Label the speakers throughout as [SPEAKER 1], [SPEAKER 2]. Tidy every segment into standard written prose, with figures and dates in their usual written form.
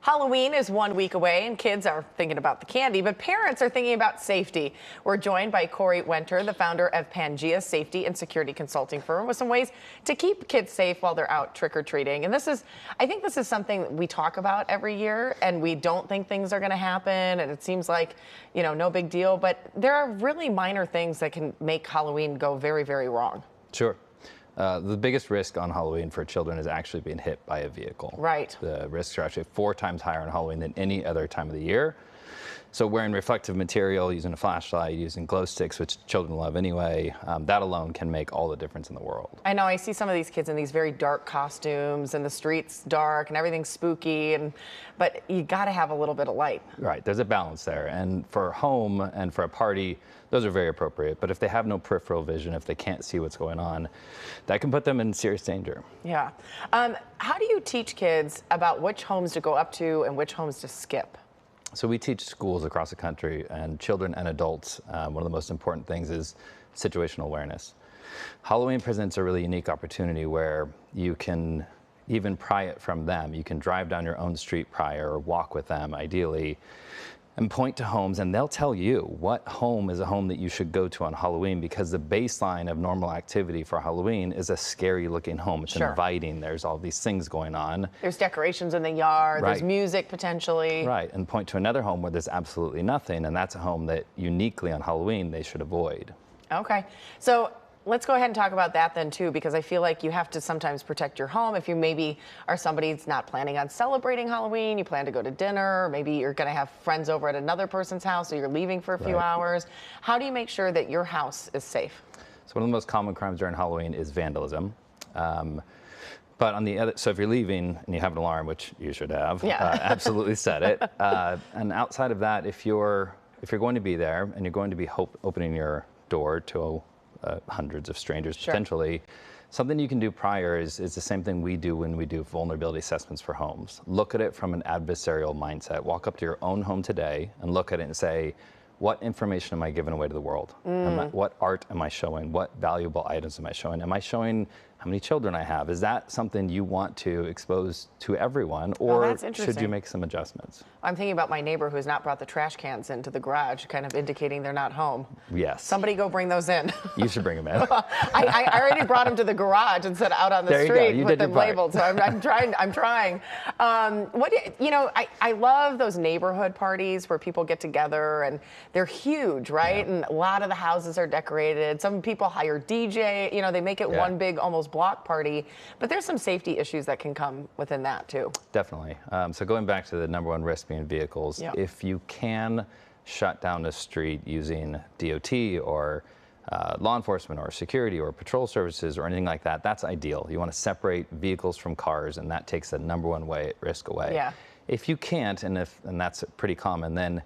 [SPEAKER 1] Halloween is 1 week away and kids are thinking about the candy, but parents are thinking about safety. We're joined by Cory Wenter, the founder of Pangaea safety and security consulting firm, with some ways to keep kids safe while they're out trick-or-treating. And I think this is something that we talk about every year, and we don't think things are going to happen, and it seems like, you know, no big deal, but there are really minor things that can make Halloween go very, very wrong.
[SPEAKER 2] Sure. The biggest risk on Halloween for children is actually being hit by a vehicle.
[SPEAKER 1] Right.
[SPEAKER 2] The risks are actually 4 times higher on Halloween than any other time of the year. So wearing reflective material, using a flashlight, using glow sticks, which children love anyway, that alone can make all the difference in the world.
[SPEAKER 1] I know, I see some of these kids in these very dark costumes and the street's dark and everything's spooky, but you gotta have a little bit of light.
[SPEAKER 2] Right, there's a balance there. And for home and for a party, those are very appropriate. But if they have no peripheral vision, if they can't see what's going on, that can put them in serious danger.
[SPEAKER 1] Yeah. How do you teach kids about which homes to go up to and which homes to skip?
[SPEAKER 2] So we teach schools across the country, and children and adults, one of the most important things is situational awareness. Halloween presents a really unique opportunity where you can even pry it from them. You can drive down your own street prior or walk with them, ideally, and point to homes, and they'll tell you what home is a home that you should go to on Halloween, because the baseline of normal activity for Halloween is a scary looking home. It's inviting. There's all these things going on. There's
[SPEAKER 1] decorations in the yard. Right. There's music potentially.
[SPEAKER 2] Right, and point to another home where there's absolutely nothing, and that's a home that uniquely on Halloween they should avoid.
[SPEAKER 1] Okay, so let's go ahead and talk about that then too, because I feel like you have to sometimes protect your home. If you maybe are somebody that's not planning on celebrating Halloween, you plan to go to dinner, or maybe you're going to have friends over at another person's house, so you're leaving for a few hours. How do you make sure that your house is safe?
[SPEAKER 2] So one of the most common crimes during Halloween is vandalism. But on the other, so if you're leaving and you have an alarm, which you should have, absolutely set it. And outside of that, if you're going to be there and you're going to be opening your door to hundreds of strangers potentially, something you can do prior is the same thing we do when we do vulnerability assessments for homes. Look at it from an adversarial mindset. Walk up to your own home today and look at it and say, what information am I giving away to the world? What art am I showing? What valuable items am I showing? Am I showing how many children I have? Is that something you want to expose to everyone, or should you make some adjustments?
[SPEAKER 1] I'm thinking about my neighbor who's not brought the trash cans into the garage, kind of indicating they're not home.
[SPEAKER 2] Yes.
[SPEAKER 1] Somebody go bring those in.
[SPEAKER 2] You should bring them in.
[SPEAKER 1] I already brought them to the garage and set out on the street and put them labeled, so I'm trying. I love those neighborhood parties where people get together and they're huge, right? And a lot of the houses are decorated. Some people hire DJ, you know, they make it one big almost block party, but there's some safety issues that can come within that too.
[SPEAKER 2] Definitely. So going back to the #1 risk being vehicles, if you can shut down a street using DOT or law enforcement or security or patrol services or anything like that, that's ideal. You want to separate vehicles from cars, and that takes the #1 risk away.
[SPEAKER 1] Yeah.
[SPEAKER 2] If you can't, and that's pretty common, then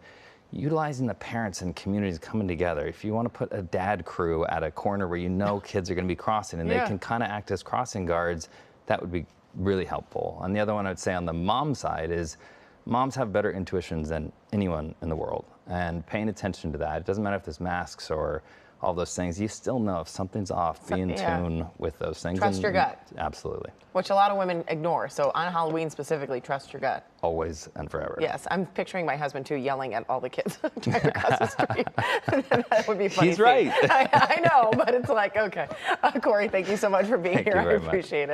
[SPEAKER 2] utilizing the parents and communities coming together. If you want to put a dad crew at a corner where you know kids are going to be crossing and they can kind of act as crossing guards, that would be really helpful. And the other one I would say on the mom side is moms have better intuitions than anyone in the world, and paying attention to that. It doesn't matter if there's masks or all those things, you still know if something's off, be in tune with those things.
[SPEAKER 1] Trust your gut.
[SPEAKER 2] Absolutely.
[SPEAKER 1] Which a lot of women ignore. So on Halloween specifically, trust your gut.
[SPEAKER 2] Always and forever.
[SPEAKER 1] Yes, I'm picturing my husband too yelling at all the kids trying to cross the street. That would be funny.
[SPEAKER 2] He's right.
[SPEAKER 1] I know, but it's like, okay. Cory, thank you so much for being here. I appreciate it.